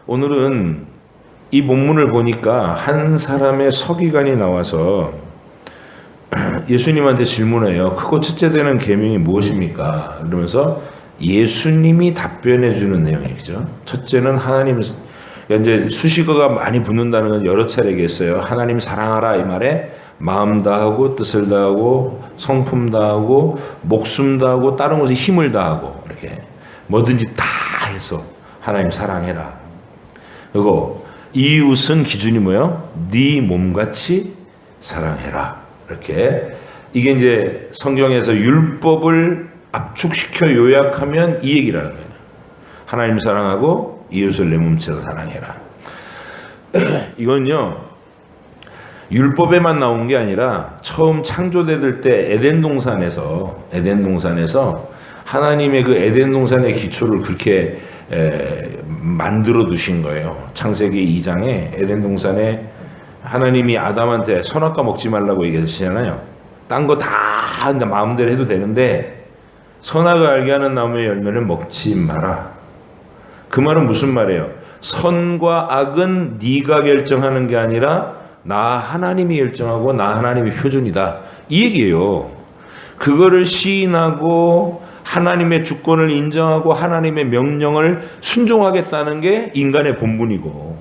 오늘은 이 본문을 보니까 한 사람의 서기관이 나와서 예수님한테 질문해요. 크고 첫째 되는 계명이 무엇입니까? 그러면서 예수님이 답변해 주는 내용이죠. 첫째는 하나님, 이제 수식어가 많이 붙는다는 건 여러 차례 얘기했어요. 하나님 사랑하라 이 말에 마음 다하고 뜻을 다하고 성품 다하고 목숨 다하고 다른 곳에 힘을 다하고 이렇게 뭐든지 다 해서 하나님 사랑해라. 그리고 이웃은 기준이 뭐예요? 네 몸같이 사랑해라. 이렇게 이게 이제 성경에서 율법을 압축시켜 요약하면 이 얘기라는 거예요. 하나님 사랑하고 이웃을 내 몸처럼 사랑해라. 이건요 율법에만 나온 게 아니라 처음 창조될 때 에덴 동산에서 하나님의 그 에덴 동산의 기초를 그렇게 만들어 두신 거예요. 창세기 2장에 에덴 동산에 하나님이 아담한테 선악과 먹지 말라고 얘기하시잖아요. 딴 거 다 마음대로 해도 되는데 선악을 알게 하는 나무의 열매는 먹지 마라. 그 말은 무슨 말이에요? 선과 악은 네가 결정하는 게 아니라 나 하나님이 결정하고 나 하나님이 표준이다. 이 얘기예요. 그거를 시인하고 하나님의 주권을 인정하고 하나님의 명령을 순종하겠다는 게 인간의 본분이고,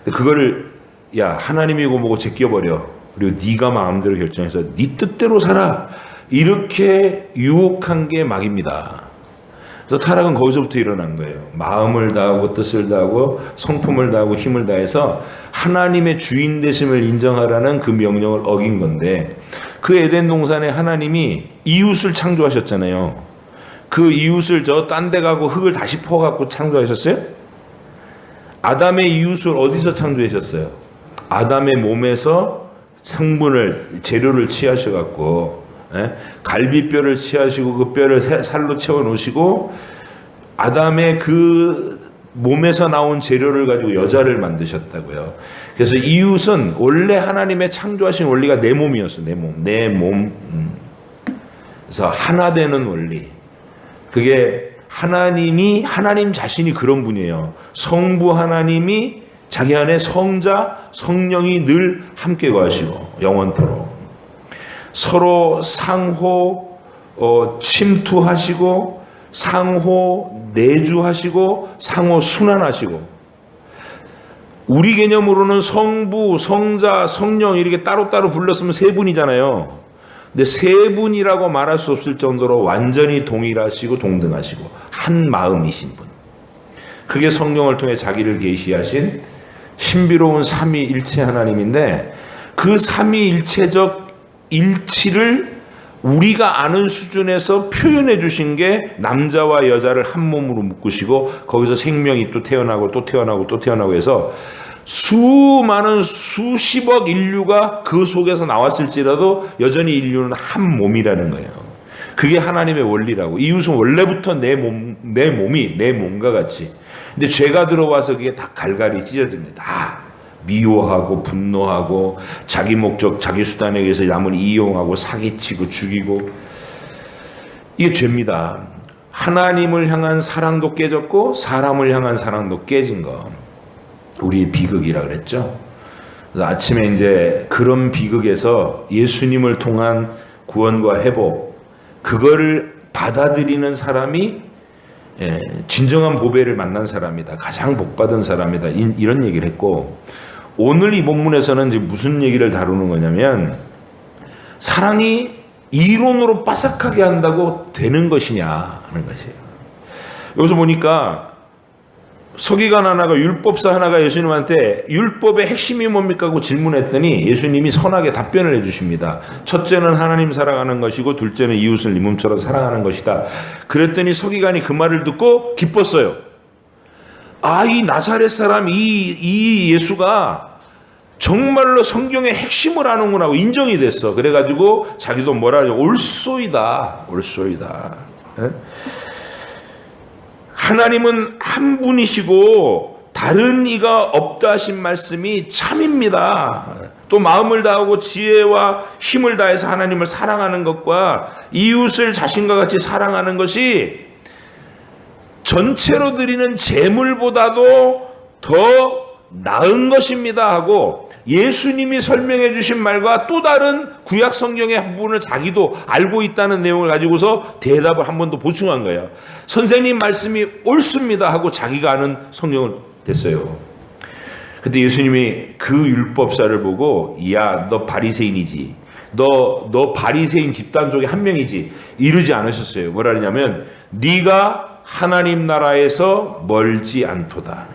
그거를 야 하나님이고 뭐고 제껴버려. 그리고 네가 마음대로 결정해서 네 뜻대로 살아. 이렇게 유혹한 게 마귀입니다. 그래서 타락은 거기서부터 일어난 거예요. 마음을 다하고 뜻을 다하고 성품을 다하고 힘을 다해서 하나님의 주인 되심을 인정하라는 그 명령을 어긴 건데, 그 에덴 동산에 하나님이 이웃을 창조하셨잖아요. 그 이웃을 저 딴 데 가고 흙을 다시 퍼갖고 창조하셨어요? 아담의 이웃을 어디서 창조하셨어요? 아담의 몸에서 성분을 재료를 취하셔갖고 갈비뼈를 취하시고 그 뼈를 살로 채워 놓으시고 아담의 그 몸에서 나온 재료를 가지고 여자를 만드셨다고요. 그래서 이웃은 원래 하나님의 창조하신 원리가 내 몸이었어. 내 몸. 그래서 하나 되는 원리. 그게 하나님 자신이 그런 분이에요. 성부 하나님이 자기 안에 성자, 성령이 늘 함께 거하시고 영원토록 서로 상호 침투하시고 상호 내주하시고 상호 순환하시고, 우리 개념으로는 성부, 성자, 성령 이렇게 따로따로 불렀으면 세 분이잖아요. 근데 세 분이라고 말할 수 없을 정도로 완전히 동일하시고 동등하시고 한 마음이신 분. 그게 성령을 통해 자기를 계시하신 신비로운 삼위일체 하나님인데, 그 삼위일체적 일치를 우리가 아는 수준에서 표현해 주신 게 남자와 여자를 한 몸으로 묶으시고 거기서 생명이 또 태어나고 또 태어나고 또 태어나고 해서 수많은 수십억 인류가 그 속에서 나왔을지라도 여전히 인류는 한 몸이라는 거예요. 그게 하나님의 원리라고. 이웃은 원래부터 내 몸이 내 몸과 같이. 근데 죄가 들어와서 그게 다 갈갈이 찢어집니다. 미워하고 분노하고 자기 목적, 자기 수단에 의해서 남을 이용하고 사기치고 죽이고, 이게 죄입니다. 하나님을 향한 사랑도 깨졌고 사람을 향한 사랑도 깨진 거. 우리 비극이라 그랬죠. 그래서 아침에 이제 그런 비극에서 예수님을 통한 구원과 회복, 그거를 받아들이는 사람이 진정한 보배를 만난 사람이다. 가장 복받은 사람이다. 이런 얘기를 했고, 오늘 이 본문에서는 이제 무슨 얘기를 다루는 거냐면, 사랑이 이론으로 빠삭하게 한다고 되는 것이냐 하는 것이에요. 여기서 보니까 서기관 하나가, 율법사 하나가 예수님한테 율법의 핵심이 뭡니까 하고 질문했더니 예수님이 선하게 답변을 해주십니다. 첫째는 하나님 사랑하는 것이고 둘째는 이웃을 네 몸처럼 사랑하는 것이다. 그랬더니 서기관이 그 말을 듣고 기뻤어요. 아, 이 나사렛 사람 이 예수가 정말로 성경의 핵심을 아는구나 하고 인정이 됐어. 그래가지고 자기도 뭐라 하냐, 옳소이다. 에? 하나님은 한 분이시고 다른 이가 없다 하신 말씀이 참입니다. 또 마음을 다하고 지혜와 힘을 다해서 하나님을 사랑하는 것과 이웃을 자신과 같이 사랑하는 것이 전체로 드리는 제물보다도 더 나은 것입니다 하고 예수님이 설명해 주신 말과 또 다른 구약 성경의 한 부분을 자기도 알고 있다는 내용을 가지고서 대답을 한 번 더 보충한 거예요. 선생님 말씀이 옳습니다 하고 자기가 아는 성경을 댔어요. 근데 예수님이 그 율법사를 보고 야, 너 바리새인이지. 너 바리새인 집단 중에 한 명이지. 이러지 않으셨어요. 뭐라 그러냐면 네가 하나님 나라에서 멀지 않도다.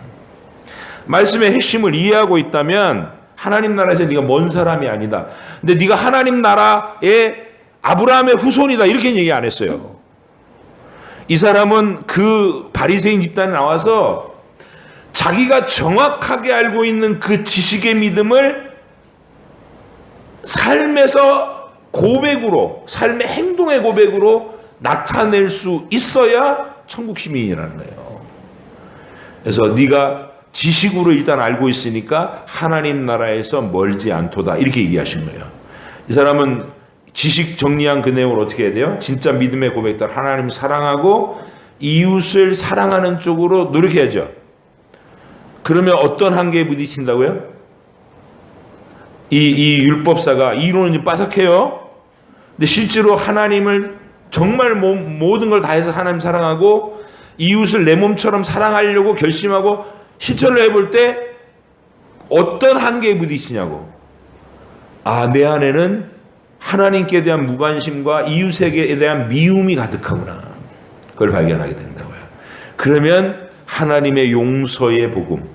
말씀의 핵심을 이해하고 있다면 하나님 나라에서 네가 먼 사람이 아니다. 근데 네가 하나님 나라의 아브라함의 후손이다. 이렇게 얘기 안 했어요. 이 사람은 그 바리새인 집단에 나와서 자기가 정확하게 알고 있는 그 지식의 믿음을 삶에서 고백으로, 삶의 행동의 고백으로 나타낼 수 있어야 천국 시민이라는 거예요. 그래서 네가 지식으로 일단 알고 있으니까 하나님 나라에서 멀지 않도다. 이렇게 얘기하신 거예요. 이 사람은 지식 정리한 그 내용을 어떻게 해야 돼요? 진짜 믿음의 고백들 하나님 사랑하고 이웃을 사랑하는 쪽으로 노력해야죠. 그러면 어떤 한계에 부딪힌다고요? 이 율법사가 이론은 좀 빠삭해요. 근데 실제로 하나님을 정말 모든 걸 다해서 하나님 사랑하고 이웃을 내 몸처럼 사랑하려고 결심하고 실천을 해볼 때 어떤 한계에 부딪히냐고. 아, 내 안에는 하나님께 대한 무관심과 이웃에게 대한 미움이 가득하구나. 그걸 발견하게 된다고요. 그러면 하나님의 용서의 복음,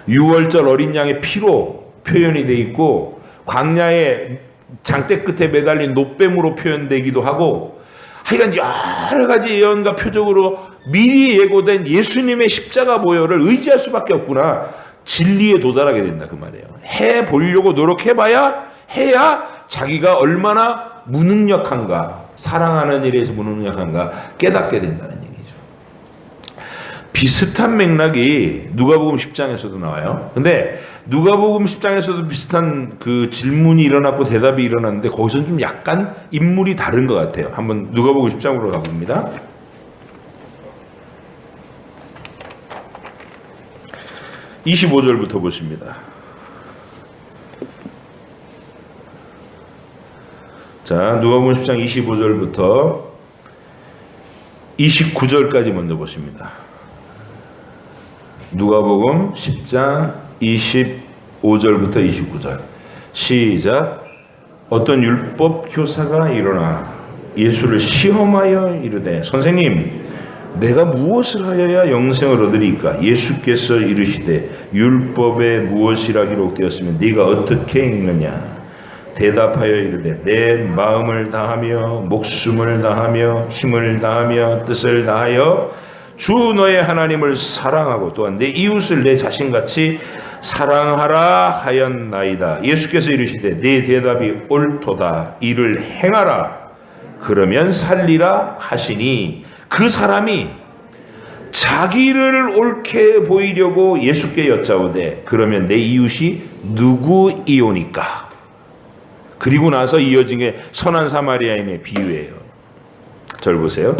6월절 어린 양의 피로 표현이 돼 있고 광야의 장대 끝에 매달린 노뱀으로 표현되기도 하고 하여간 여러 가지 예언과 표적으로 미리 예고된 예수님의 십자가 보혈을 의지할 수밖에 없구나. 진리에 도달하게 된다 그 말이에요. 해보려고 노력해봐야 해야 자기가 얼마나 무능력한가, 사랑하는 일에서 무능력한가 깨닫게 된다는 얘기죠. 비슷한 맥락이 누가복음 10장에서도 나와요. 근데 누가복음 10장에서도 비슷한 그 질문이 일어났고 대답이 일어났는데 거기서는 좀 약간 인물이 다른 것 같아요. 한번 누가복음 10장으로 가봅니다. 25절부터 보십니다. 자, 누가복음 10장 25절부터 29절까지 먼저 보십니다. 누가복음 10장 25절부터 29절 시작. 어떤 율법 교사가 일어나 예수를 시험하여 이르되 선생님 내가 무엇을 하여야 영생을 얻으리까? 예수께서 이르시되 율법에 무엇이라 기록되었으면 네가 어떻게 읽느냐? 대답하여 이르되 내 마음을 다하며 목숨을 다하며 힘을 다하며 뜻을 다하여 주 너의 하나님을 사랑하고 또한 내 이웃을 내 자신같이 사랑하라 하였나이다. 예수께서 이르시되 네 대답이 옳도다. 이를 행하라. 그러면 살리라 하시니 그 사람이 자기를 옳게 보이려고 예수께 여짜오되 그러면 내 이웃이 누구이오니까? 그리고 나서 이어진 게 선한 사마리아인의 비유예요. 절 보세요.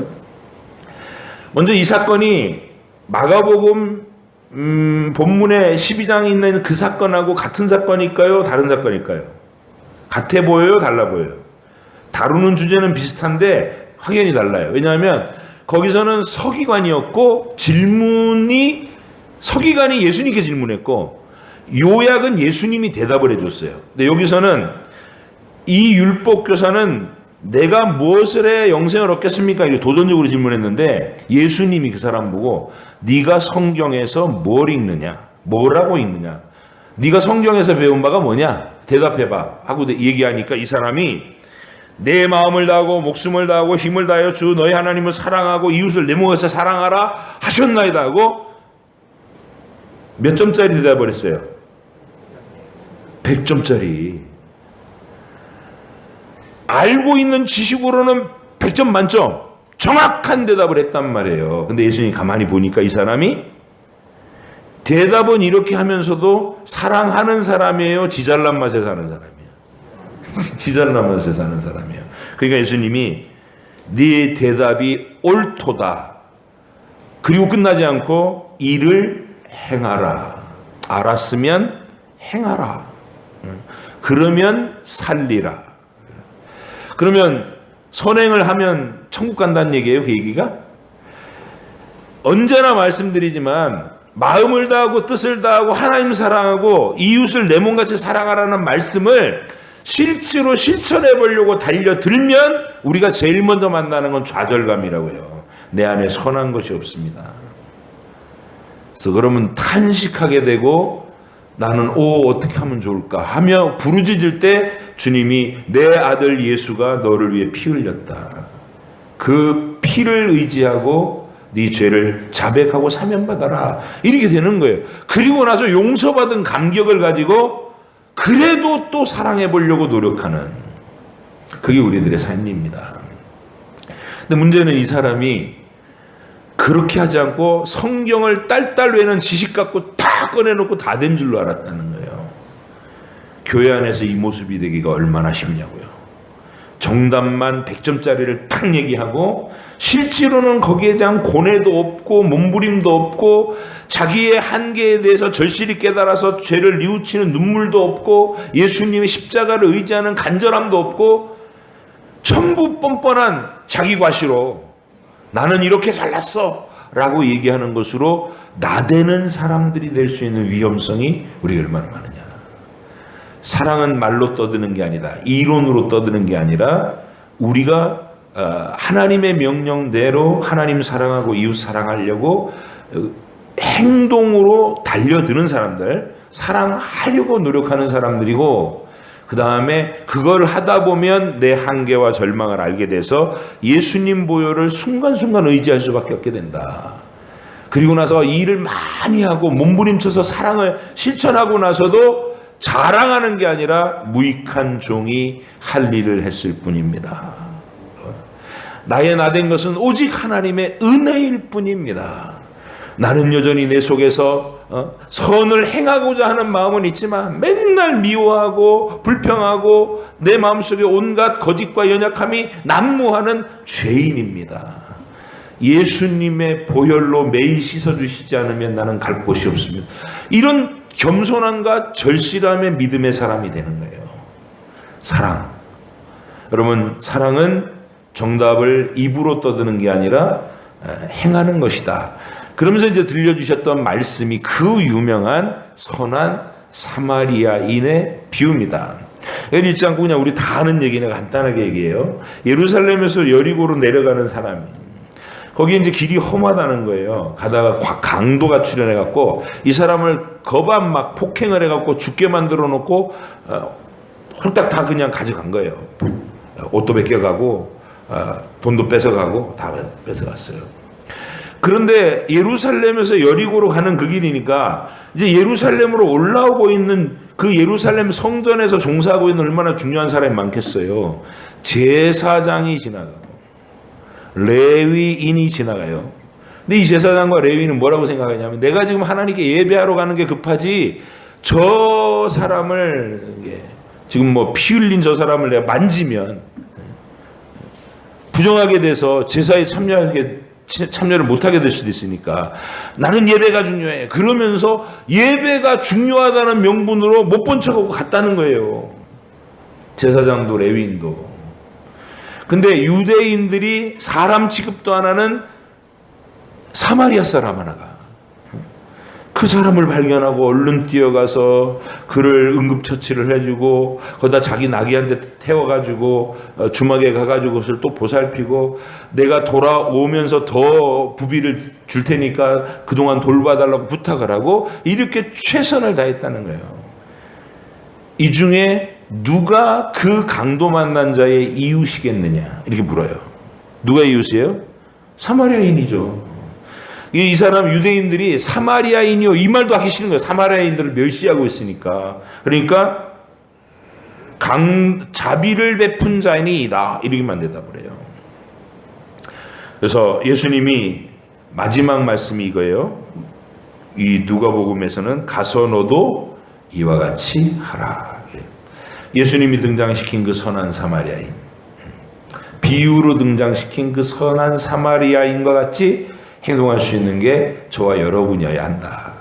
먼저 이 사건이 마가복음 본문에 12장에 있는 그 사건하고 같은 사건일까요? 다른 사건일까요? 같아 보여요? 달라 보여요? 다루는 주제는 비슷한데 확연히 달라요. 왜냐하면 거기서는 서기관이었고 서기관이 예수님께 질문했고 요약은 예수님이 대답을 해줬어요. 근데 여기서는 이 율법교사는 내가 무엇을 해 영생을 얻겠습니까? 이렇게 도전적으로 질문했는데 예수님이 그 사람 보고 네가 성경에서 뭘 읽느냐? 뭐라고 읽느냐? 네가 성경에서 배운 바가 뭐냐? 대답해봐 하고 얘기하니까 이 사람이 내 마음을 다하고 목숨을 다하고 힘을 다하여 주 너희 하나님을 사랑하고 이웃을 내 몸에서 사랑하라 하셨나이다 하고 몇 점짜리 대답을 했어요? 100점짜리. 알고 있는 지식으로는 100점 만점 정확한 대답을 했단 말이에요. 근데 예수님이 가만히 보니까 이 사람이 대답은 이렇게 하면서도 사랑하는 사람이에요? 지잘난 맛에 사는 사람이에요? 지잘난 맛에 사는 사람이에요. 그러니까 예수님이 네 대답이 옳도다. 그리고 끝나지 않고 이를 행하라. 알았으면 행하라. 그러면 살리라. 그러면 선행을 하면 천국 간다는 얘기예요, 그 얘기가? 언제나 말씀드리지만 마음을 다하고 뜻을 다하고 하나님 사랑하고 이웃을 내 몸같이 사랑하라는 말씀을 실제로 실천해 보려고 달려들면 우리가 제일 먼저 만나는 건 좌절감이라고요. 내 안에 선한 것이 없습니다. 그래서 그러면 탄식하게 되고 나는 어떻게 하면 좋을까 하며 부르짖을 때 주님이 내 아들 예수가 너를 위해 피 흘렸다. 그 피를 의지하고 네 죄를 자백하고 사면받아라. 이렇게 되는 거예요. 그리고 나서 용서받은 감격을 가지고 그래도 또 사랑해 보려고 노력하는, 그게 우리들의 삶입니다. 근데 문제는 이 사람이 그렇게 하지 않고 성경을 딸딸 외는 지식 갖고 다 꺼내놓고 다 된 줄로 알았다는 거예요. 교회 안에서 이 모습이 되기가 얼마나 쉽냐고요. 정답만 100점짜리를 딱 얘기하고 실제로는 거기에 대한 고뇌도 없고 몸부림도 없고 자기의 한계에 대해서 절실히 깨달아서 죄를 뉘우치는 눈물도 없고 예수님의 십자가를 의지하는 간절함도 없고 전부 뻔뻔한 자기 과시로 나는 이렇게 잘났어 라고 얘기하는 것으로 나대는 사람들이 될 수 있는 위험성이 우리가 얼마나 많으냐. 사랑은 말로 떠드는 게 아니다. 이론으로 떠드는 게 아니라 우리가 하나님의 명령대로 하나님 사랑하고 이웃 사랑하려고 행동으로 달려드는 사람들, 사랑하려고 노력하는 사람들이고, 그 다음에 그걸 하다 보면 내 한계와 절망을 알게 돼서 예수님 보혈을 순간순간 의지할 수밖에 없게 된다. 그리고 나서 일을 많이 하고 몸부림쳐서 사랑을 실천하고 나서도 자랑하는 게 아니라 무익한 종이 할 일을 했을 뿐입니다. 나의 나된 것은 오직 하나님의 은혜일 뿐입니다. 나는 여전히 내 속에서 선을 행하고자 하는 마음은 있지만 맨날 미워하고 불평하고 내 마음속에 온갖 거짓과 연약함이 난무하는 죄인입니다. 예수님의 보혈로 매일 씻어주시지 않으면 나는 갈 곳이 없습니다. 이런 겸손함과 절실함의 믿음의 사람이 되는 거예요. 사랑. 여러분, 사랑은 정답을 입으로 떠드는 게 아니라 행하는 것이다. 그러면서 이제 들려주셨던 말씀이 그 유명한 선한 사마리아인의 비유입니다. 여기 읽지 않고 그냥 우리 다 아는 얘기는 간단하게 얘기해요. 예루살렘에서 여리고로 내려가는 사람이, 거기 이제 길이 험하다는 거예요. 가다가 강도가 출현해갖고 이 사람을 거반 막 폭행을 해갖고 죽게 만들어 놓고 홀딱 다 그냥 가져간 거예요. 옷도 뺏겨가고 돈도 뺏어가고 다 뺏어갔어요. 그런데 예루살렘에서 여리고로 가는 그 길이니까 이제 예루살렘으로 올라오고 있는 그 예루살렘 성전에서 종사하고 있는 얼마나 중요한 사람이 많겠어요. 제사장이 지나가고 레위인이 지나가요. 근데 이 제사장과 레위인은 뭐라고 생각하냐면 내가 지금 하나님께 예배하러 가는 게 급하지 저 사람을 지금 뭐 피 흘린 저 사람을 내가 만지면 부정하게 돼서 제사에 참여를 못하게 될 수도 있으니까 나는 예배가 중요해. 그러면서 예배가 중요하다는 명분으로 못 본 척하고 갔다는 거예요. 제사장도 레위인도. 근데 유대인들이 사람 취급도 안 하는 사마리아 사람 하나가 그 사람을 발견하고 얼른 뛰어가서 그를 응급처치를 해주고 거기다 자기 나귀한테 태워가지고 주막에 가가지고 그것을 또 보살피고 내가 돌아오면서 더 부비를 줄 테니까 그동안 돌봐달라고 부탁을 하고 이렇게 최선을 다했다는 거예요. 이 중에 누가 그 강도 만난 자의 이웃이겠느냐 이렇게 물어요. 누가 이웃이에요? 사마리아인이죠. 이 사람 유대인들이 사마리아인이요 이 말도 하기 싫은 거예요. 사마리아인들을 멸시하고 있으니까. 그러니까 자비를 베푼 자이다 이렇게만 대답을 해요. 그래서 예수님이 마지막 말씀이 이거예요. 이 누가복음에서는 가서 너도 이와 같이 하라. 예수님이 등장시킨 그 선한 사마리아인, 비유로 등장시킨 그 선한 사마리아인과 같이 행동할 수 있는 게 저와 여러분이어야 한다.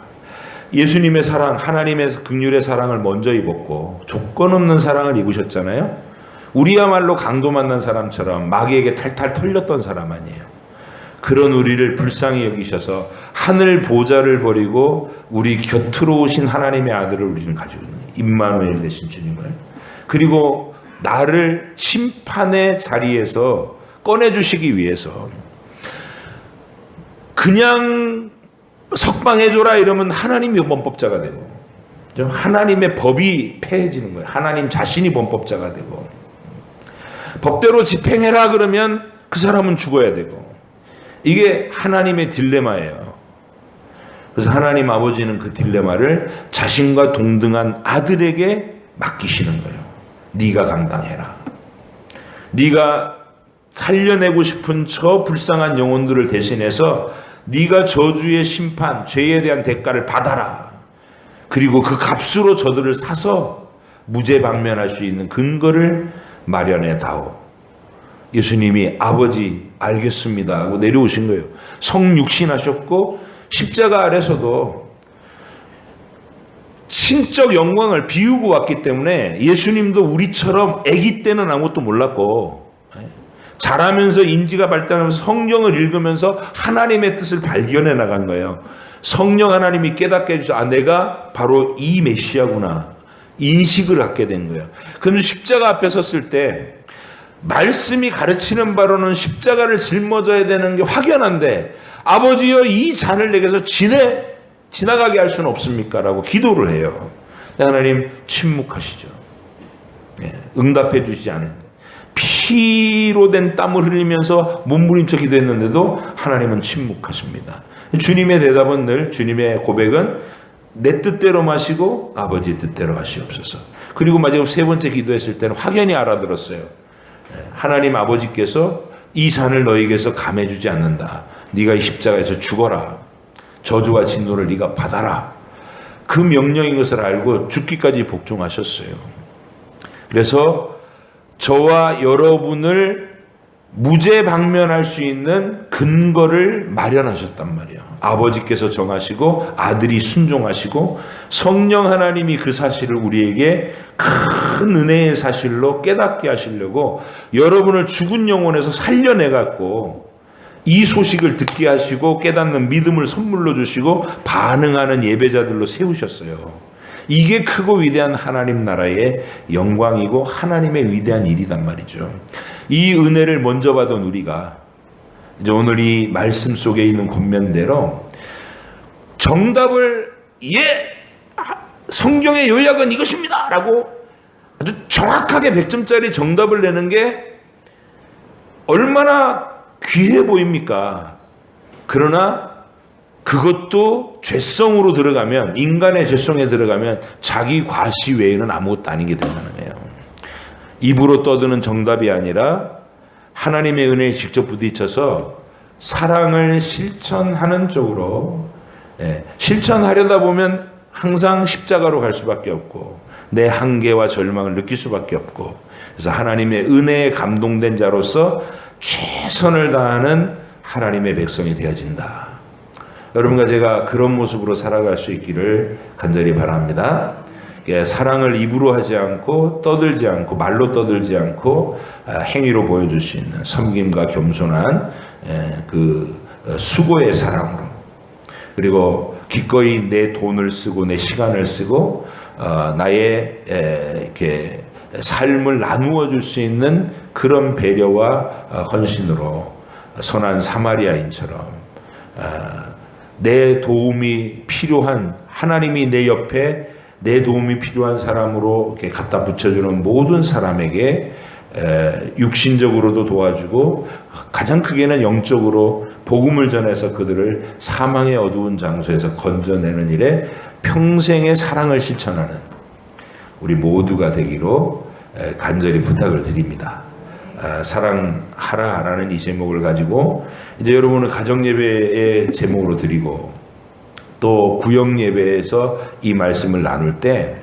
예수님의 사랑, 하나님의 긍휼의 사랑을 먼저 입었고 조건 없는 사랑을 입으셨잖아요. 우리야말로 강도 만난 사람처럼 마귀에게 탈탈 털렸던 사람 아니에요. 그런 우리를 불쌍히 여기셔서 하늘 보좌를 버리고 우리 곁으로 오신 하나님의 아들을 우리는 가지고 있는 거예요. 임마누엘 되신 주님을. 그리고 나를 심판의 자리에서 꺼내주시기 위해서 그냥 석방해줘라 이러면 하나님이 범법자가 되고 하나님의 법이 폐해지는 거예요. 하나님 자신이 범법자가 되고 법대로 집행해라 그러면 그 사람은 죽어야 되고 이게 하나님의 딜레마예요. 그래서 하나님 아버지는 그 딜레마를 자신과 동등한 아들에게 맡기시는 거예요. 네가 감당해라. 네가 살려내고 싶은 저 불쌍한 영혼들을 대신해서 네가 저주의 심판, 죄에 대한 대가를 받아라. 그리고 그 값으로 저들을 사서 무죄 방면할 수 있는 근거를 마련해 다오. 예수님이 아버지 알겠습니다 하고 내려오신 거예요. 성육신하셨고 십자가 아래서도 신적 영광을 비우고 왔기 때문에 예수님도 우리처럼 아기 때는 아무것도 몰랐고 자라면서 인지가 발달하면서 성경을 읽으면서 하나님의 뜻을 발견해 나간 거예요. 성령 하나님이 깨닫게 해주셔서 내가 바로 이 메시아구나 인식을 갖게 된 거예요. 그럼 십자가 앞에 섰을 때 말씀이 가르치는 바로는 십자가를 짊어져야 되는 게 확연한데 아버지여 이 잔을 내게서 지나가게 할 수는 없습니까? 라고 기도를 해요. 하나님 침묵하시죠. 응답해 주시지 않는데 피로 된 땀을 흘리면서 몸부림쳐 기도했는데도 하나님은 침묵하십니다. 주님의 대답은 늘 주님의 고백은 내 뜻대로 마시고 아버지 뜻대로 하시옵소서. 그리고 마지막 세 번째 기도했을 때는 확연히 알아들었어요. 하나님 아버지께서 이 잔을 너에게서 감해주지 않는다. 네가 이 십자가에서 죽어라. 저주와 진노를 네가 받아라. 그 명령인 것을 알고 죽기까지 복종하셨어요. 그래서 저와 여러분을 무죄 방면할 수 있는 근거를 마련하셨단 말이에요. 아버지께서 정하시고 아들이 순종하시고 성령 하나님이 그 사실을 우리에게 큰 은혜의 사실로 깨닫게 하시려고 여러분을 죽은 영혼에서 살려내갖고 이 소식을 듣게 하시고 깨닫는 믿음을 선물로 주시고 반응하는 예배자들로 세우셨어요. 이게 크고 위대한 하나님 나라의 영광이고 하나님의 위대한 일이단 말이죠. 이 은혜를 먼저 받은 우리가 이제 오늘 이 말씀 속에 있는 권면대로 정답을 성경의 요약은 이것입니다 라고 아주 정확하게 100점짜리 정답을 내는 게 얼마나 귀해 보입니까? 그러나 그것도 죄성으로 들어가면 인간의 죄성에 들어가면 자기 과시 외에는 아무것도 아닌 게 된다는 거예요. 입으로 떠드는 정답이 아니라 하나님의 은혜에 직접 부딪혀서 사랑을 실천하는 쪽으로 실천하려다 보면 항상 십자가로 갈 수밖에 없고 내 한계와 절망을 느낄 수밖에 없고 그래서 하나님의 은혜에 감동된 자로서 최선을 다하는 하나님의 백성이 되어진다. 여러분과 제가 그런 모습으로 살아갈 수 있기를 간절히 바랍니다. 사랑을 입으로 하지 않고 떠들지 않고 말로 떠들지 않고 행위로 보여줄 수 있는 섬김과 겸손한 그 수고의 사랑으로 그리고 기꺼이 내 돈을 쓰고 내 시간을 쓰고 나의 이렇게 삶을 나누어 줄 수 있는 그런 배려와 헌신으로 선한 사마리아인처럼 내 도움이 필요한 하나님이 내 옆에 내 도움이 필요한 사람으로 이렇게 갖다 붙여주는 모든 사람에게 육신적으로도 도와주고 가장 크게는 영적으로 복음을 전해서 그들을 사망의 어두운 장소에서 건져내는 일에 평생의 사랑을 실천하는 우리 모두가 되기로 간절히 부탁을 드립니다. 사랑하라라는 이 제목을 가지고 이제 여러분은 가정예배의 제목으로 드리고 또 구역예배에서 이 말씀을 나눌 때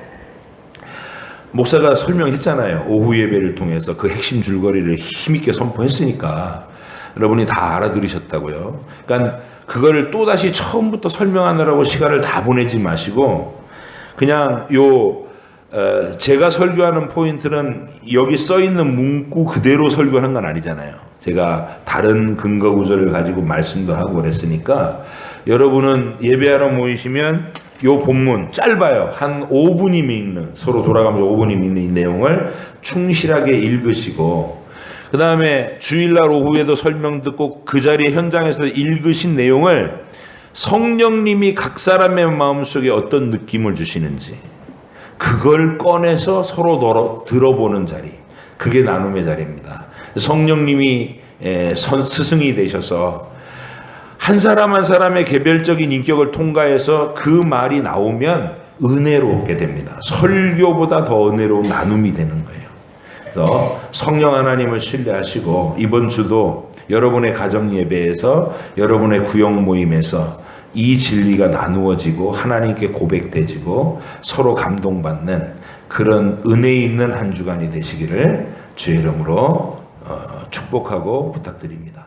목사가 설명했잖아요. 오후 예배를 통해서 그 핵심 줄거리를 힘있게 선포했으니까 여러분이 다 알아들으셨다고요. 그러니까 그거를 또다시 처음부터 설명하느라고 시간을 다 보내지 마시고 그냥 제가 설교하는 포인트는 여기 써 있는 문구 그대로 설교하는 건 아니잖아요. 제가 다른 근거 구절을 가지고 말씀도 하고 그랬으니까 여러분은 예배하러 모이시면 요 본문 짧아요. 한 5분이면 읽는, 서로 돌아가면서 5분이면 읽는 이 내용을 충실하게 읽으시고 그 다음에 주일날 오후에도 설명 듣고 그 자리에 현장에서 읽으신 내용을 성령님이 각 사람의 마음속에 어떤 느낌을 주시는지 그걸 꺼내서 서로 들어보는 자리, 그게 나눔의 자리입니다. 성령님이 스승이 되셔서 한 사람 한 사람의 개별적인 인격을 통과해서 그 말이 나오면 은혜롭게 됩니다. 설교보다 더 은혜로운 나눔이 되는 거예요. 그래서 성령 하나님을 신뢰하시고 이번 주도 여러분의 가정 예배에서 여러분의 구역 모임에서 이 진리가 나누어지고 하나님께 고백되지고 서로 감동받는 그런 은혜 있는 한 주간이 되시기를 주의 이름으로 축복하고 부탁드립니다.